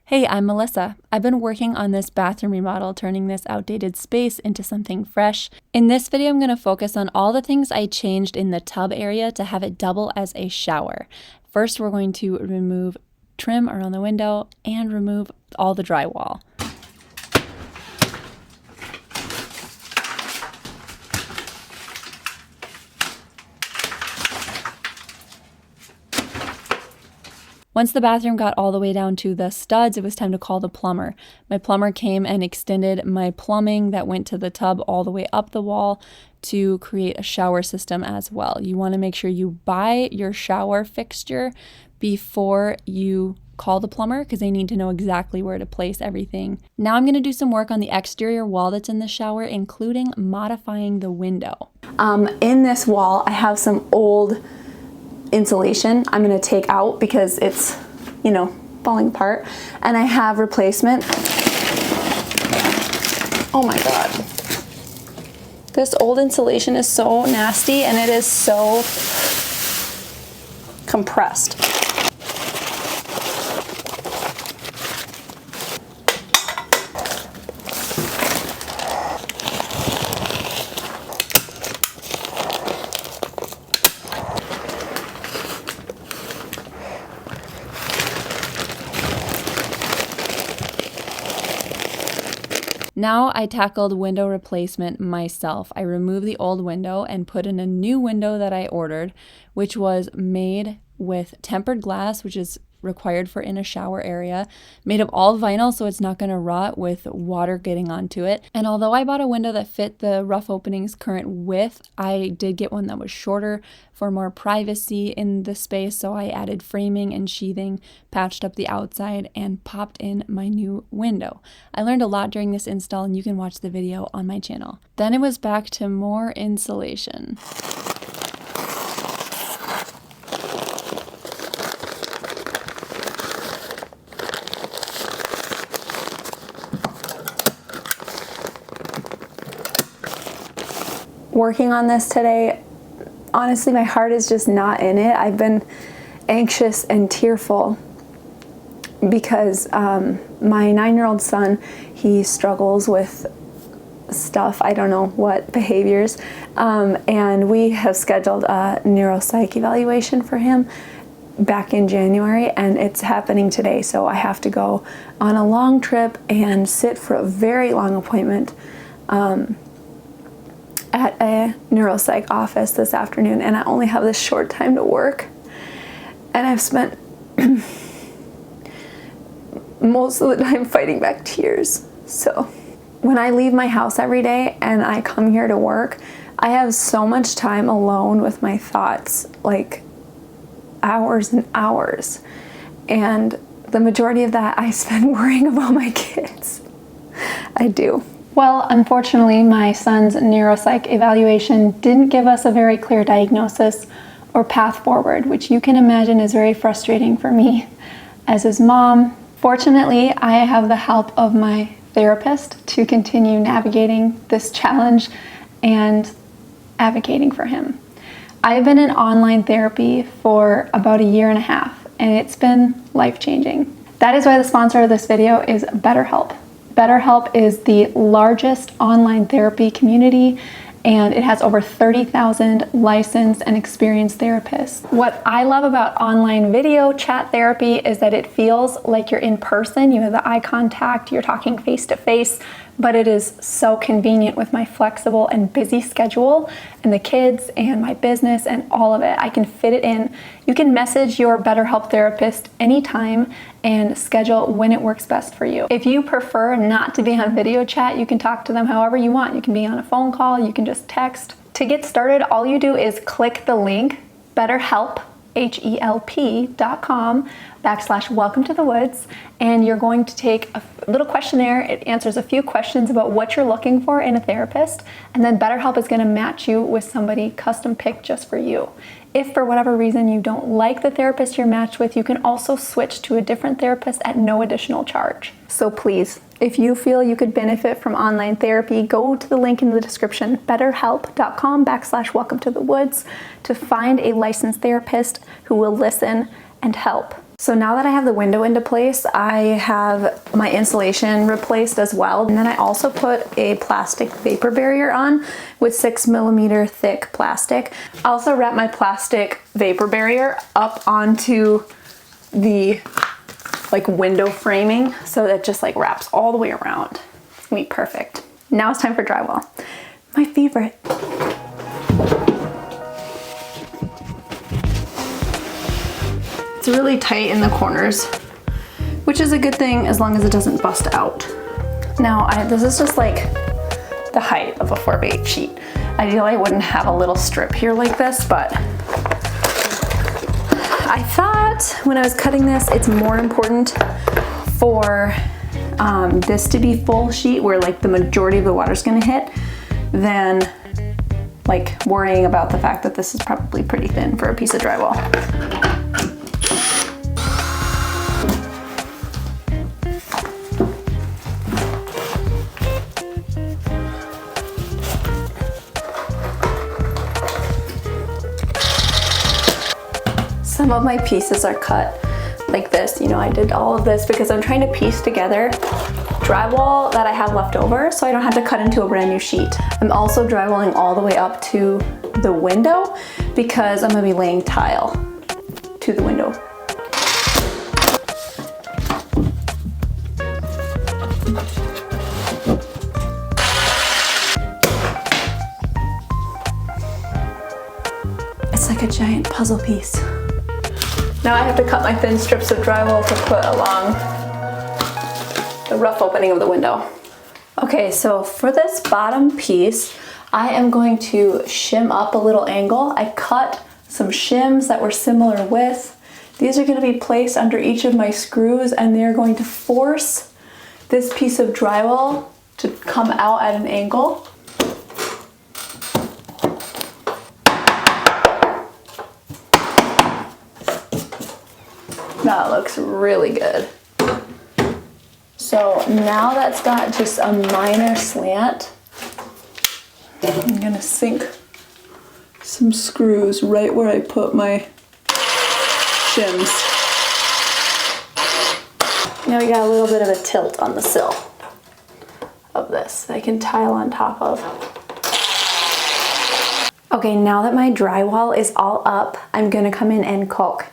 Hey, I'm Melissa. I've been working on this bathroom remodel, turning this outdated space into something fresh. In this video, I'm going to focus on all the things I changed in the tub area to have it double as a shower. First, we're going to remove trim around the window and remove all the drywall. Once the bathroom got all the way down to the studs, it was time to call the plumber. My plumber came and extended my plumbing that went to the tub all the way up the wall to create a shower system as well. You want to make sure you buy your shower fixture before you call the plumber because they need to know exactly where to place everything. Now I'm going to do some work on the exterior wall that's in the shower, including modifying the window. In this wall, I have some old insulation I'm going to take out because it's, falling apart, and I have replacement. Oh my god. This old insulation is so nasty and it is so compressed. Now I tackled window replacement myself. I removed the old window and put in a new window that I ordered, which was made with tempered glass, which is required for in a shower area, made of all vinyl so it's not going to rot with water getting onto it. And although I bought a window that fit the rough opening's current width, I did get one that was shorter for more privacy in the space, so I added framing and sheathing, patched up the outside, and popped in my new window. I learned a lot during this install, and you can watch the video on my channel. Then it was back to more insulation. Working on this today, honestly, my heart is just not in it. I've been anxious and tearful because my 9-year-old son, he struggles with stuff, I don't know what behaviors, and we have scheduled a neuropsych evaluation for him back in January, and it's happening today, so I have to go on a long trip and sit for a very long appointment at a neuropsych office this afternoon, and I only have this short time to work, and I've spent most of the time fighting back tears. So when I leave my house every day and I come here to work, I have so much time alone with my thoughts, like hours and hours, and the majority of that I spend worrying about my kids. I do. Well, unfortunately, my son's neuropsych evaluation didn't give us a very clear diagnosis or path forward, which you can imagine is very frustrating for me as his mom. Fortunately, I have the help of my therapist to continue navigating this challenge and advocating for him. I've been in online therapy for about 1.5 years, and it's been life-changing. That is why the sponsor of this video is BetterHelp. BetterHelp is the largest online therapy community, and it has over 30,000 licensed and experienced therapists. What I love about online video chat therapy is that it feels like you're in person. You have the eye contact, you're talking face to face, but it is so convenient with my flexible and busy schedule and the kids and my business and all of it. I can fit it in. You can message your BetterHelp therapist anytime and schedule when it works best for you. If you prefer not to be on video chat, you can talk to them however you want. You can be on a phone call, you can just text. To get started, all you do is click the link, BetterHelp, HELP.com/welcome to the woods, and you're going to take a little questionnaire. It answers a few questions about what you're looking for in a therapist, and then BetterHelp is going to match you with somebody custom picked just for you. If for whatever reason you don't like the therapist you're matched with, you can also switch to a different therapist at no additional charge. So please, if you feel you could benefit from online therapy, go to the link in the description, betterhelp.com/welcome to the woods, to find a licensed therapist who will listen and help. So now that I have the window into place, I have my insulation replaced as well. And then I also put a plastic vapor barrier on with 6mm thick plastic. I also wrap my plastic vapor barrier up onto the window framing so that it just wraps all the way around. It's gonna be perfect. Now it's time for drywall. My favorite. It's really tight in the corners, which is a good thing as long as it doesn't bust out. Now, this is just the height of a 4x8 sheet. Ideally, I wouldn't have a little strip here like this, but I thought when I was cutting this, it's more important for this to be full sheet where the majority of the water's gonna hit than worrying about the fact that this is probably pretty thin for a piece of drywall. Some of my pieces are cut like this. I did all of this because I'm trying to piece together drywall that I have left over so I don't have to cut into a brand new sheet. I'm also drywalling all the way up to the window because I'm gonna be laying tile to the window. It's like a giant puzzle piece. Now I have to cut my thin strips of drywall to put along the rough opening of the window. Okay, so for this bottom piece, I am going to shim up a little angle. I cut some shims that were similar width. These are going to be placed under each of my screws, and they're going to force this piece of drywall to come out at an angle. That looks really good. So now that's got just a minor slant, I'm gonna sink some screws right where I put my shims. Now we got a little bit of a tilt on the sill of this that I can tile on top of. Okay, now that my drywall is all up, I'm gonna come in and caulk.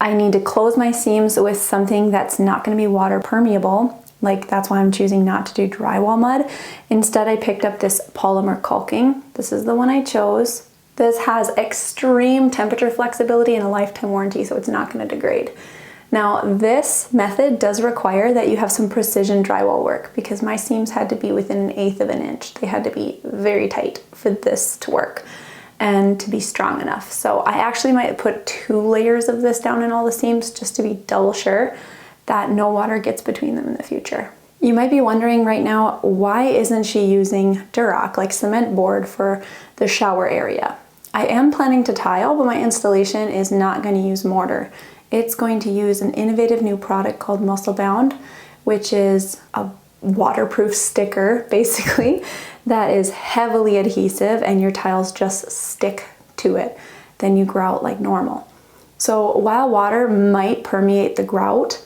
I need to close my seams with something that's not gonna be water permeable. That's why I'm choosing not to do drywall mud. Instead, I picked up this polymer caulking. This is the one I chose. This has extreme temperature flexibility and a lifetime warranty, so it's not gonna degrade. Now, this method does require that you have some precision drywall work because my seams had to be within 1/8 of an inch. They had to be very tight for this to work and to be strong enough. So I actually might put 2 layers of this down in all the seams just to be double sure that no water gets between them in the future. You might be wondering right now, why isn't she using Durock, like cement board, for the shower area? I am planning to tile, but my installation is not going to use mortar. It's going to use an innovative new product called Muscle Bound, which is a waterproof sticker, basically, that is heavily adhesive, and your tiles just stick to it. Then you grout like normal. So while water might permeate the grout,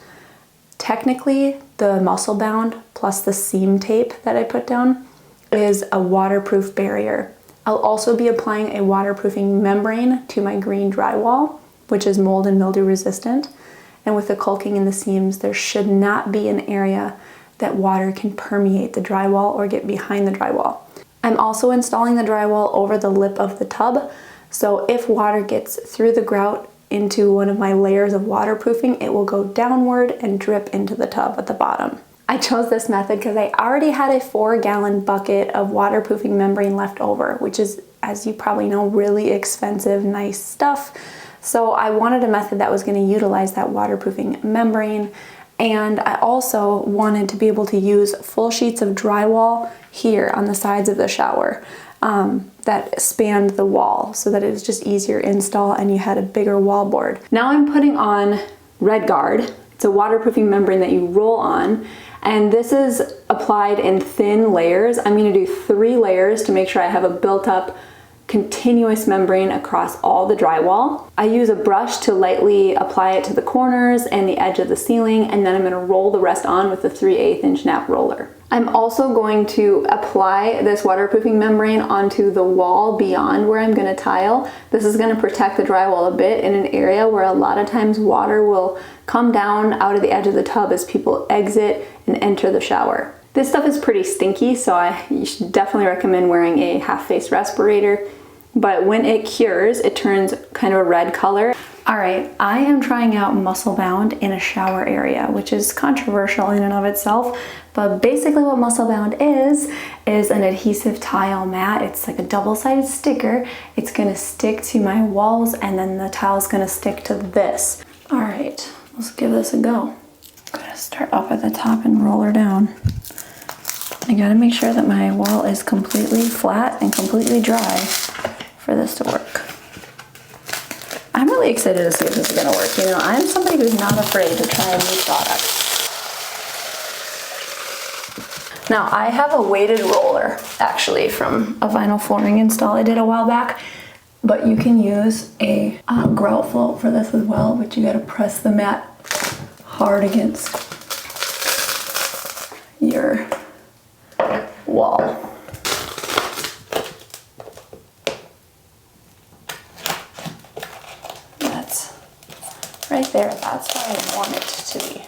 technically the Muscle Bound plus the seam tape that I put down is a waterproof barrier. I'll also be applying a waterproofing membrane to my green drywall, which is mold and mildew resistant. And with the caulking in the seams, there should not be an area that water can permeate the drywall or get behind the drywall. I'm also installing the drywall over the lip of the tub, so if water gets through the grout into one of my layers of waterproofing, it will go downward and drip into the tub at the bottom. I chose this method because I already had a 4-gallon bucket of waterproofing membrane left over, which is, as you probably know, really expensive, nice stuff. So I wanted a method that was going to utilize that waterproofing membrane, and I also wanted to be able to use full sheets of drywall here on the sides of the shower that spanned the wall so that it was just easier install and you had a bigger wall board. Now I'm putting on Red Guard. It's a waterproofing membrane that you roll on, and this is applied in thin layers. I'm going to do 3 layers to make sure I have a built up continuous membrane across all the drywall. I use a brush to lightly apply it to the corners and the edge of the ceiling, and then I'm going to roll the rest on with a 3/8 inch nap roller. I'm also going to apply this waterproofing membrane onto the wall beyond where I'm going to tile. This is going to protect the drywall a bit in an area where a lot of times water will come down out of the edge of the tub as people exit and enter the shower. This stuff is pretty stinky, so you should definitely recommend wearing a half-face respirator. But when it cures, it turns kind of a red color. All right, I am trying out Muscle Bound in a shower area, which is controversial in and of itself. But basically what Muscle Bound is an adhesive tile mat. It's like a double-sided sticker. It's gonna stick to my walls, and then the tile is gonna stick to this. All right, let's give this a go. I'm gonna start up at the top and roll her down. I gotta make sure that my wall is completely flat and completely dry for this to work. I'm really excited to see if this is gonna work. You know, I'm somebody who's not afraid to try a new product. Now, I have a weighted roller, actually, from a vinyl flooring install I did a while back, but you can use a grout float for this as well, but you gotta press the mat hard against your wall. That's right there. That's where I want it to be.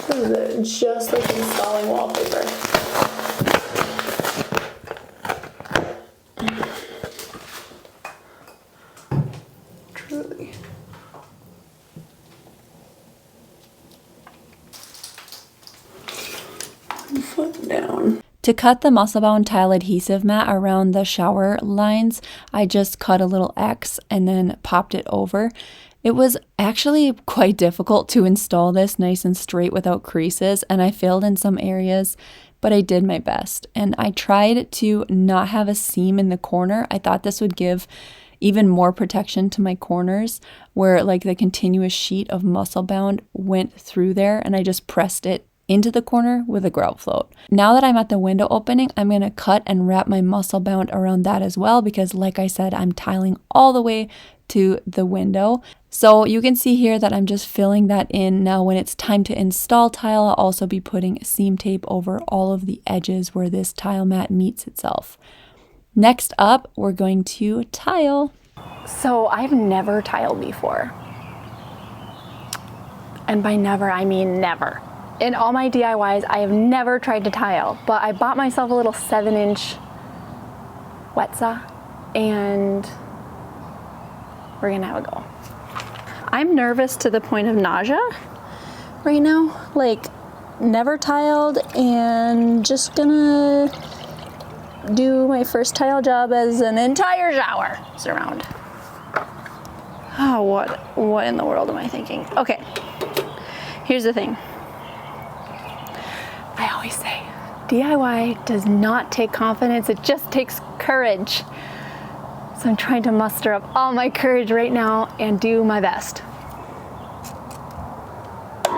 This is just like installing wallpaper. Truly. Foot down. To cut the Muscle Bound tile adhesive mat around the shower lines, I just cut a little X and then popped it over. It was actually quite difficult to install this nice and straight without creases, and I failed in some areas, but I did my best. And I tried to not have a seam in the corner. I thought this would give even more protection to my corners where like the continuous sheet of Muscle Bound went through there, and I just pressed it into the corner with a grout float. Now that I'm at the window opening, I'm going to cut and wrap my Muscle Bound around that as well, because like I said, I'm tiling all the way to the window. So you can see here that I'm just filling that in. Now when it's time to install tile, I'll also be putting seam tape over all of the edges where this tile mat meets itself. Next up, we're going to tile. So I've never tiled before. And by never, I mean never. In all my DIYs, I have never tried to tile, but I bought myself a little 7-inch wet saw, and we're gonna have a go. I'm nervous to the point of nausea right now. Like, never tiled and just gonna do my first tile job as an entire shower surround. Oh, what in the world am I thinking? Okay, here's the thing. I always say, DIY does not take confidence, it just takes courage. So I'm trying to muster up all my courage right now and do my best. Woo!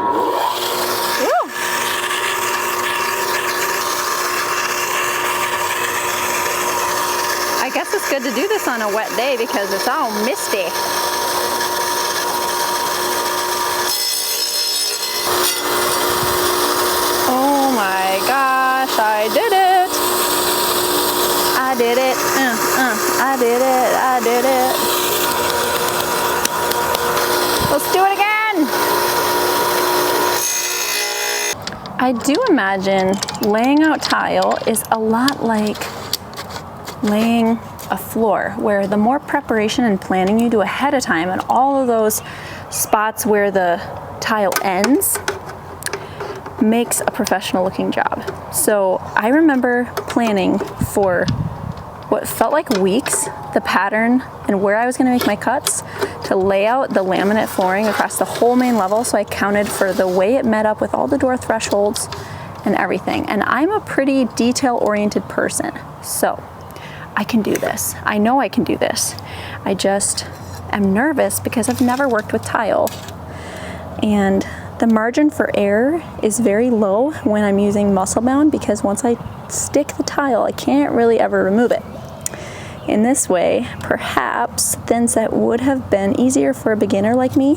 I guess it's good to do this on a wet day because it's all misty. Oh my gosh, I did it! I did it, I did it, I did it. Let's do it again! I do imagine laying out tile is a lot like laying a floor, where the more preparation and planning you do ahead of time and all of those spots where the tile ends makes a professional looking job. So I remember planning for what felt like weeks, the pattern and where I was gonna make my cuts, to lay out the laminate flooring across the whole main level, so I counted for the way it met up with all the door thresholds and everything. And I'm a pretty detail-oriented person, so I can do this. I know I can do this. I just am nervous because I've never worked with tile. And The margin for error is very low when I'm using muscle bound because once I stick the tile, I can't really ever remove it. In this way, perhaps thin set would have been easier for a beginner like me,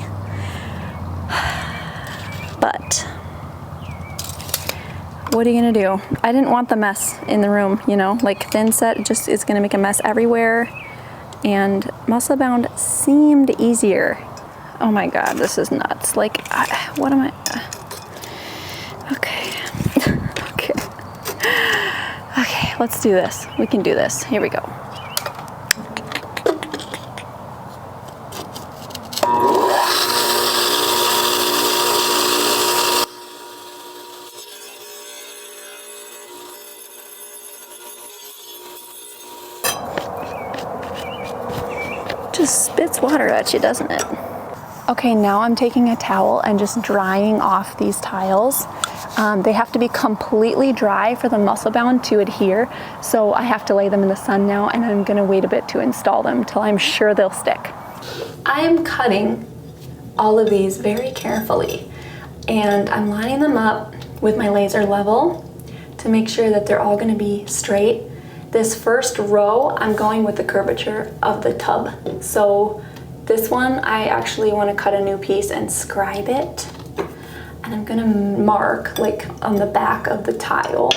but what are you gonna do? I didn't want the mess in the room, you know, like thin set just is gonna make a mess everywhere, and muscle bound seemed easier. Oh my God, this is nuts. Like, what am I? Okay. Okay, let's do this. We can do this. Here we go. Just spits water at you, doesn't it? Okay, now I'm taking a towel and just drying off these tiles. They have to be completely dry for the muscle bound to adhere, so I have to lay them in the sun now, and I'm gonna wait a bit to install them till I'm sure they'll stick. I am cutting all of these very carefully, and I'm lining them up with my laser level to make sure that they're all gonna be straight. This first row, I'm going with the curvature of the tub. So this one, I actually want to cut a new piece and scribe it. And I'm gonna mark, like on the back of the tile,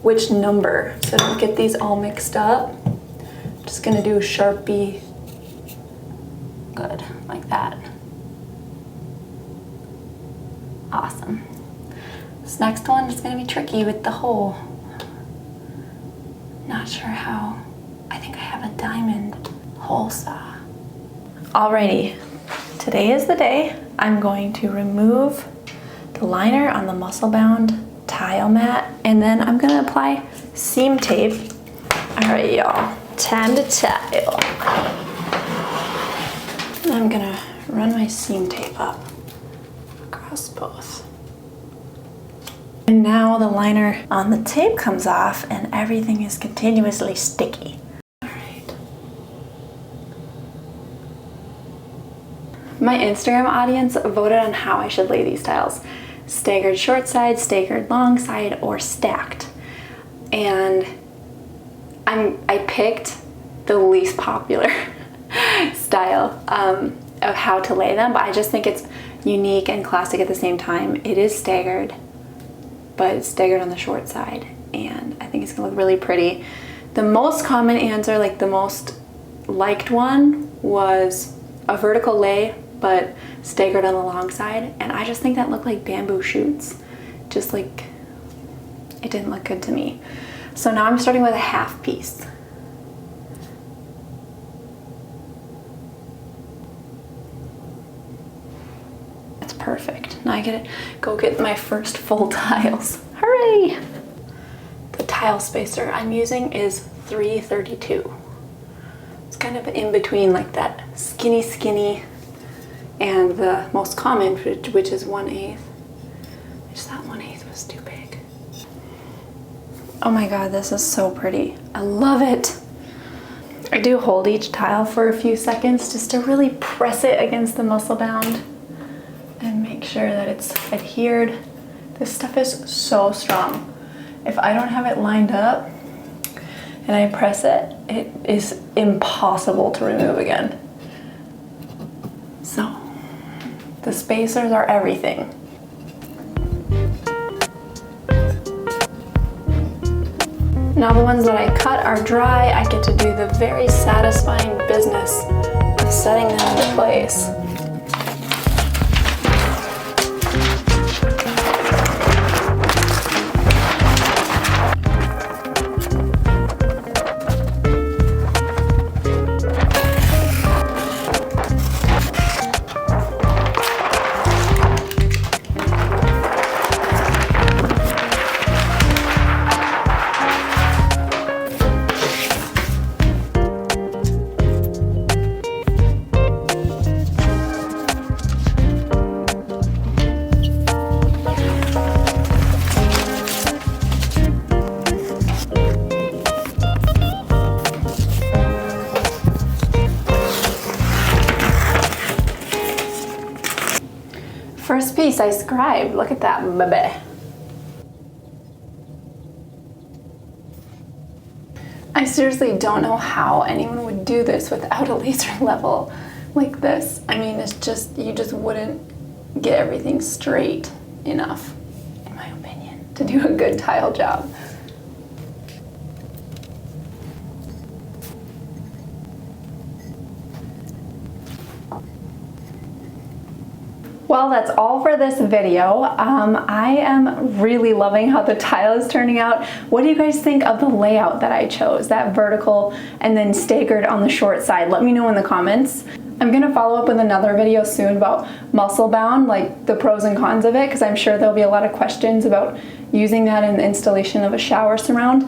which number, so I don't get these all mixed up. I'm just gonna do a Sharpie, good, like that. Awesome. This next one is gonna be tricky with the hole. Not sure how. I think I have a diamond hole saw. Alrighty, today is the day. I'm going to remove the liner on the muscle bound tile mat, and then I'm gonna apply seam tape. Alright y'all, time to tile. And I'm gonna run my seam tape up across both. And now the liner on the tape comes off and everything is continuously sticky. All right. My Instagram audience voted on how I should lay these tiles. Staggered short side, staggered long side, or stacked. And I picked the least popular style of how to lay them, but I just think it's unique and classic at the same time. It is staggered, but it's staggered on the short side, and I think it's gonna look really pretty. The most common answer, like the most liked one, was a vertical lay, but staggered on the long side, and I just think that looked like bamboo shoots. Just like, it didn't look good to me. So now I'm starting with a half piece. That's perfect. Now I get to go get my first full tiles. Hooray! The tile spacer I'm using is 332. It's kind of in between like that skinny and the most common, which is 1/8. I just thought 1/8 was too big. Oh my God, this is so pretty. I love it. I do hold each tile for a few seconds just to really press it against the muscle bound and make sure that it's adhered. This stuff is so strong. If I don't have it lined up and I press it, it is impossible to remove again. So, the spacers are everything. Now the ones that I cut are dry. I get to do the very satisfying business of setting them into place. First piece I scribed. Look at that, baby. I seriously don't know how anyone would do this without a laser level like this. I mean, it's just, you just wouldn't get everything straight enough, in my opinion, to do a good tile job. Well, that's all for this video. I am really loving how the tile is turning out. What do you guys think of the layout that I chose? That vertical and then staggered on the short side. Let me know in the comments. I'm gonna follow up with another video soon about muscle bound, like the pros and cons of it, because I'm sure there'll be a lot of questions about using that in the installation of a shower surround.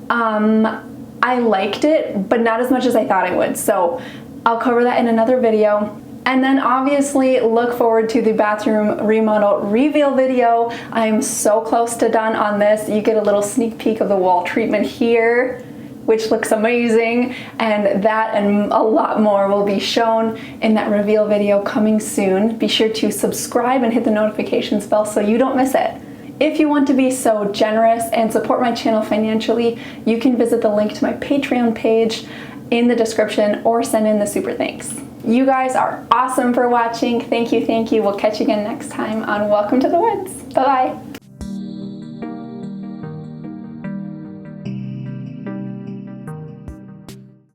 I liked it, but not as much as I thought I would. So I'll cover that in another video. And then obviously look forward to the bathroom remodel reveal video. I'm so close to done on this. You get a little sneak peek of the wall treatment here, which looks amazing. And that and a lot more will be shown in that reveal video coming soon. Be sure to subscribe and hit the notifications bell so you don't miss it. If you want to be so generous and support my channel financially, you can visit the link to my Patreon page in the description or send in the super thanks. You guys are awesome for watching. Thank you, thank you. We'll catch you again next time on Welcome to the Woods. Bye-bye.